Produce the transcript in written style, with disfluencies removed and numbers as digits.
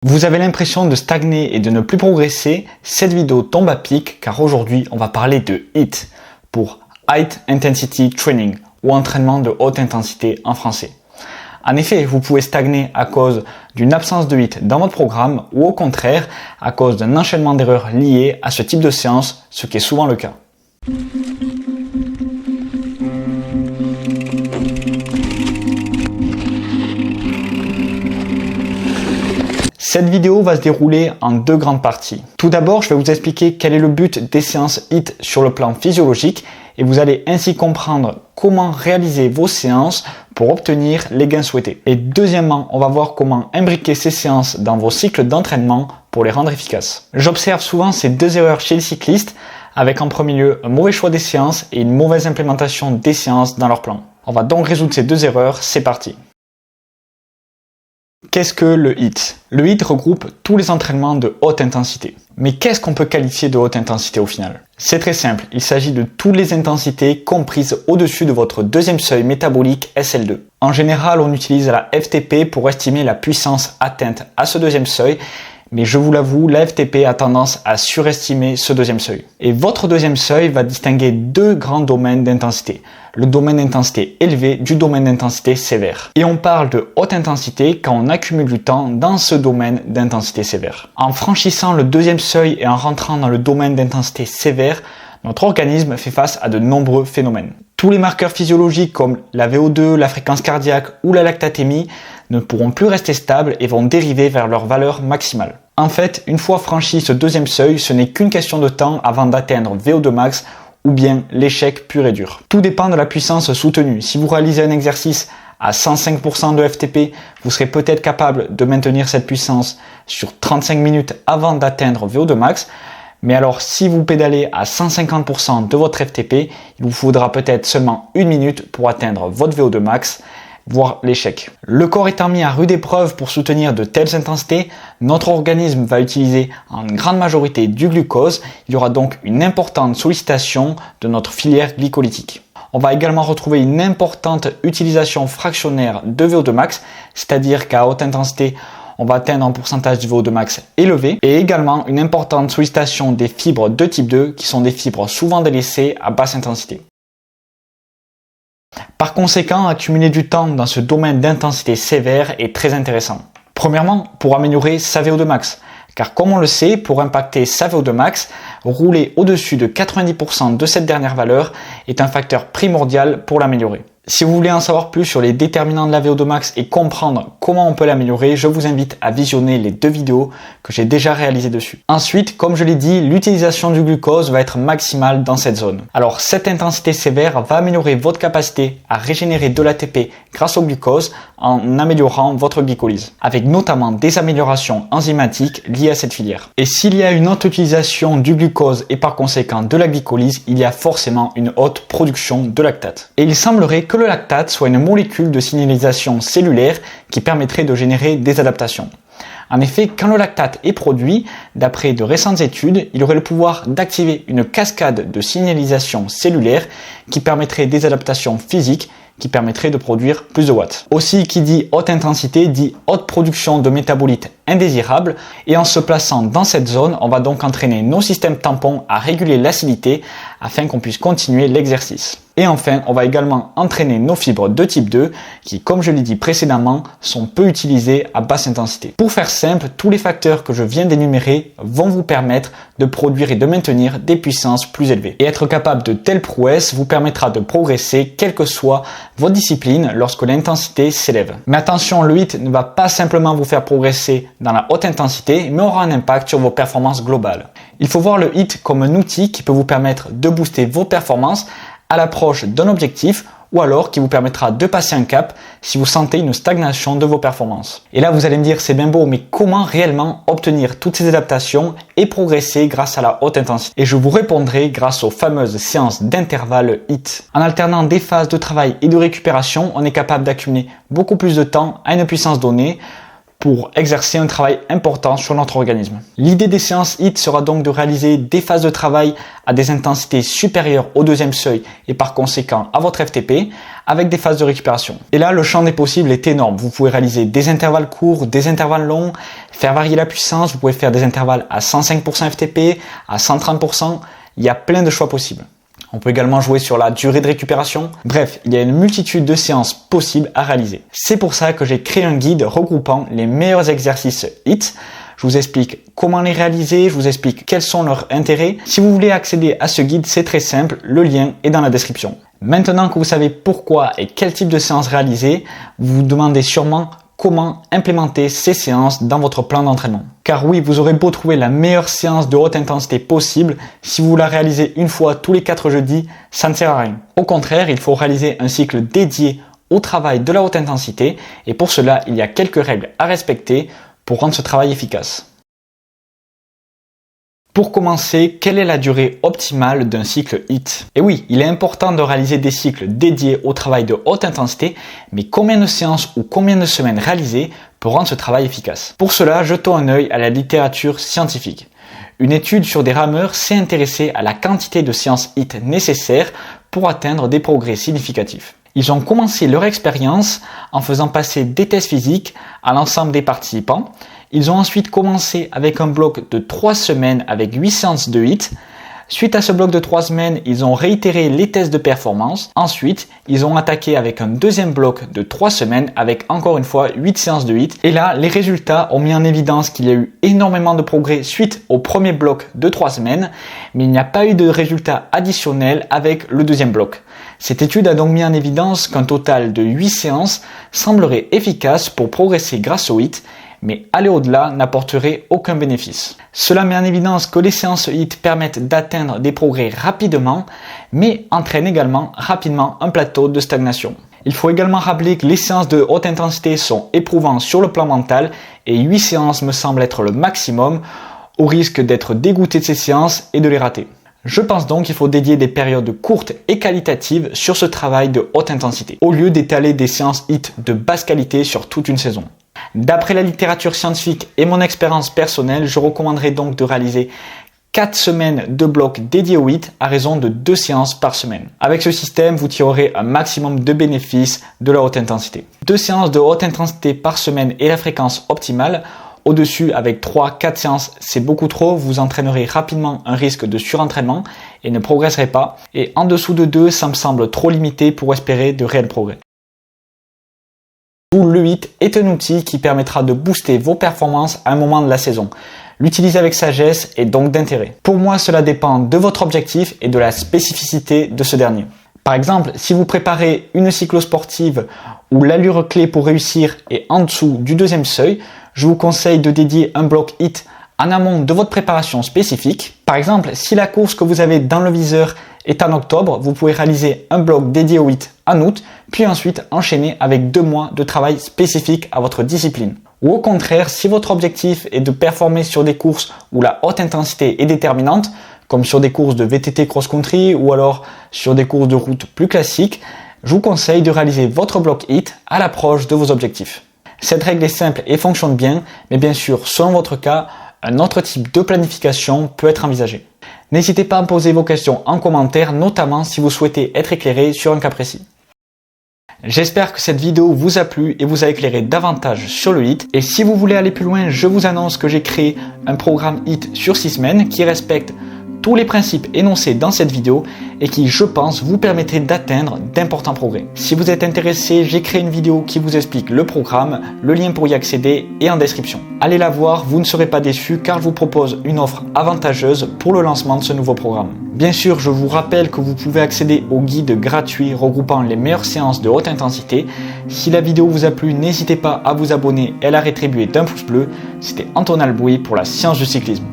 Vous avez l'impression de stagner et de ne plus progresser, cette vidéo tombe à pic car aujourd'hui on va parler de HIIT pour High Intensity Training ou entraînement de haute intensité en français. En effet, vous pouvez stagner à cause d'une absence de HIIT dans votre programme ou au contraire à cause d'un enchaînement d'erreurs liées à ce type de séance, ce qui est souvent le cas. Cette vidéo va se dérouler en deux grandes parties. Tout d'abord, je vais vous expliquer quel est le but des séances HIIT sur le plan physiologique et vous allez ainsi comprendre comment réaliser vos séances pour obtenir les gains souhaités. Et deuxièmement, on va voir comment imbriquer ces séances dans vos cycles d'entraînement pour les rendre efficaces. J'observe souvent ces deux erreurs chez les cyclistes avec en premier lieu un mauvais choix des séances et une mauvaise implémentation des séances dans leur plan. On va donc résoudre ces deux erreurs, c'est parti. Qu'est-ce que le HIIT? Le HIIT regroupe tous les entraînements de haute intensité. Mais qu'est-ce qu'on peut qualifier de haute intensité au final? C'est très simple, il s'agit de toutes les intensités comprises au-dessus de votre deuxième seuil métabolique SL2. En général, on utilise la FTP pour estimer la puissance atteinte à ce deuxième seuil, mais je vous l'avoue, la FTP a tendance à surestimer ce deuxième seuil. Et votre deuxième seuil va distinguer deux grands domaines d'intensité. Le domaine d'intensité élevé du domaine d'intensité sévère. Et on parle de haute intensité quand on accumule du temps dans ce domaine d'intensité sévère. En franchissant le deuxième seuil et en rentrant dans le domaine d'intensité sévère, notre organisme fait face à de nombreux phénomènes. Tous les marqueurs physiologiques comme la VO2, la fréquence cardiaque ou la lactatémie ne pourront plus rester stables et vont dériver vers leur valeur maximale. En fait, une fois franchi ce deuxième seuil, ce n'est qu'une question de temps avant d'atteindre VO2 max ou bien l'échec pur et dur. Tout dépend de la puissance soutenue. Si vous réalisez un exercice à 105% de FTP, vous serez peut-être capable de maintenir cette puissance sur 35 minutes avant d'atteindre VO2 max. Mais alors, si vous pédalez à 150% de votre FTP, il vous faudra peut-être seulement 1 minute pour atteindre votre VO2 max, voire l'échec. Le corps étant mis à rude épreuve pour soutenir de telles intensités, notre organisme va utiliser en grande majorité du glucose. Il y aura donc une importante sollicitation de notre filière glycolytique. On va également retrouver une importante utilisation fractionnaire de VO2 max, c'est-à-dire qu'à haute intensité, on va atteindre un pourcentage de VO2 max élevé et également une importante sollicitation des fibres de type 2 qui sont des fibres souvent délaissées à basse intensité. Par conséquent, accumuler du temps dans ce domaine d'intensité sévère est très intéressant. Premièrement, pour améliorer sa VO2 max. Car comme on le sait, pour impacter sa VO2 max, rouler au-dessus de 90% de cette dernière valeur est un facteur primordial pour l'améliorer. Si vous voulez en savoir plus sur les déterminants de la VO2 max et comprendre comment on peut l'améliorer, je vous invite à visionner les deux vidéos que j'ai déjà réalisées dessus. Ensuite, comme je l'ai dit, l'utilisation du glucose va être maximale dans cette zone. Alors cette intensité sévère va améliorer votre capacité à régénérer de l'ATP grâce au glucose en améliorant votre glycolyse, avec notamment des améliorations enzymatiques liées à cette filière. Et s'il y a une haute utilisation du glucose et par conséquent de la glycolyse, il y a forcément une haute production de lactate. Et il semblerait que le lactate soit une molécule de signalisation cellulaire qui permettrait de générer des adaptations. En effet, quand le lactate est produit, d'après de récentes études, il aurait le pouvoir d'activer une cascade de signalisation cellulaire qui permettrait des adaptations physiques qui permettrait de produire plus de watts. Aussi, qui dit haute intensité dit haute production de métabolites indésirables et en se plaçant dans cette zone, on va donc entraîner nos systèmes tampons à réguler l'acidité afin qu'on puisse continuer l'exercice. Et enfin, on va également entraîner nos fibres de type 2 qui, comme je l'ai dit précédemment, sont peu utilisées à basse intensité. Pour faire simple, tous les facteurs que je viens d'énumérer vont vous permettre de produire et de maintenir des puissances plus élevées. Et être capable de telles prouesses vous permettra de progresser quelle que soit votre discipline lorsque l'intensité s'élève. Mais attention, le HIIT ne va pas simplement vous faire progresser dans la haute intensité, mais aura un impact sur vos performances globales. Il faut voir le HIIT comme un outil qui peut vous permettre de booster vos performances à l'approche d'un objectif ou alors qui vous permettra de passer un cap si vous sentez une stagnation de vos performances. Et là, vous allez me dire, c'est bien beau, mais comment réellement obtenir toutes ces adaptations et progresser grâce à la haute intensité? Et je vous répondrai grâce aux fameuses séances d'intervalle HIIT. En alternant des phases de travail et de récupération, on est capable d'accumuler beaucoup plus de temps à une puissance donnée pour exercer un travail important sur notre organisme. L'idée des séances HIIT sera donc de réaliser des phases de travail à des intensités supérieures au deuxième seuil et par conséquent à votre FTP avec des phases de récupération. Et là, le champ des possibles est énorme. Vous pouvez réaliser des intervalles courts, des intervalles longs, faire varier la puissance, vous pouvez faire des intervalles à 105% FTP, à 130%, il y a plein de choix possibles. On peut également jouer sur la durée de récupération. Bref, il y a une multitude de séances possibles à réaliser. C'est pour ça que j'ai créé un guide regroupant les meilleurs exercices HIIT. Je vous explique comment les réaliser, je vous explique quels sont leurs intérêts. Si vous voulez accéder à ce guide, c'est très simple, le lien est dans la description. Maintenant que vous savez pourquoi et quel type de séance réaliser, vous vous demandez sûrement comment implémenter ces séances dans votre plan d'entraînement. Car oui, vous aurez beau trouver la meilleure séance de haute intensité possible, si vous la réalisez une fois tous les 4 jeudis, ça ne sert à rien. Au contraire, il faut réaliser un cycle dédié au travail de la haute intensité et pour cela, il y a quelques règles à respecter pour rendre ce travail efficace. Pour commencer, quelle est la durée optimale d'un cycle HIIT? Et oui, il est important de réaliser des cycles dédiés au travail de haute intensité, mais combien de séances ou combien de semaines réaliser pour rendre ce travail efficace? Pour cela, jetons un œil à la littérature scientifique. Une étude sur des rameurs s'est intéressée à la quantité de séances HIIT nécessaires pour atteindre des progrès significatifs. Ils ont commencé leur expérience en faisant passer des tests physiques à l'ensemble des participants. Ils ont ensuite commencé avec un bloc de 3 semaines avec 8 séances de HIIT. Suite à ce bloc de 3 semaines, ils ont réitéré les tests de performance. Ensuite, ils ont attaqué avec un deuxième bloc de 3 semaines avec encore une fois 8 séances de HIIT. Et là, les résultats ont mis en évidence qu'il y a eu énormément de progrès suite au premier bloc de 3 semaines, mais il n'y a pas eu de résultats additionnels avec le deuxième bloc. Cette étude a donc mis en évidence qu'un total de 8 séances semblerait efficace pour progresser grâce au HIIT, mais aller au-delà n'apporterait aucun bénéfice. Cela met en évidence que les séances HIIT permettent d'atteindre des progrès rapidement, mais entraînent également rapidement un plateau de stagnation. Il faut également rappeler que les séances de haute intensité sont éprouvantes sur le plan mental et 8 séances me semble être le maximum, au risque d'être dégoûté de ces séances et de les rater. Je pense donc qu'il faut dédier des périodes courtes et qualitatives sur ce travail de haute intensité, au lieu d'étaler des séances HIIT de basse qualité sur toute une saison. D'après la littérature scientifique et mon expérience personnelle, je recommanderais donc de réaliser 4 semaines de blocs dédiés au HIIT à raison de 2 séances par semaine. Avec ce système, vous tirerez un maximum de bénéfices de la haute intensité. 2 séances de haute intensité par semaine est la fréquence optimale. Au-dessus, avec 3-4 séances, c'est beaucoup trop, vous entraînerez rapidement un risque de surentraînement et ne progresserez pas. Et en dessous de 2, ça me semble trop limité pour espérer de réels progrès. Le HIIT est un outil qui permettra de booster vos performances à un moment de la saison. L'utiliser avec sagesse est donc d'intérêt. Pour moi, cela dépend de votre objectif et de la spécificité de ce dernier. Par exemple, si vous préparez une cyclosportive où l'allure clé pour réussir est en dessous du deuxième seuil, je vous conseille de dédier un bloc HIIT en amont de votre préparation spécifique. Par exemple, si la course que vous avez dans le viseur est en octobre, vous pouvez réaliser un bloc dédié au HIIT en août, puis ensuite enchaîner avec 2 mois de travail spécifique à votre discipline. Ou au contraire, si votre objectif est de performer sur des courses où la haute intensité est déterminante, comme sur des courses de VTT cross-country ou alors sur des courses de route plus classiques, je vous conseille de réaliser votre bloc HIIT à l'approche de vos objectifs. Cette règle est simple et fonctionne bien, mais bien sûr, selon votre cas, un autre type de planification peut être envisagé. N'hésitez pas à me poser vos questions en commentaire, notamment si vous souhaitez être éclairé sur un cas précis. J'espère que cette vidéo vous a plu et vous a éclairé davantage sur le HIIT. Et si vous voulez aller plus loin, je vous annonce que j'ai créé un programme HIIT sur 6 semaines qui respecte tous les principes énoncés dans cette vidéo et qui, je pense, vous permettrait d'atteindre d'importants progrès. Si vous êtes intéressé, j'ai créé une vidéo qui vous explique le programme, le lien pour y accéder est en description. Allez la voir, vous ne serez pas déçus car je vous propose une offre avantageuse pour le lancement de ce nouveau programme. Bien sûr, je vous rappelle que vous pouvez accéder au guide gratuit regroupant les meilleures séances de haute intensité. Si la vidéo vous a plu, n'hésitez pas à vous abonner et à la rétribuer d'un pouce bleu. C'était Antoine Albouy pour la science du cyclisme.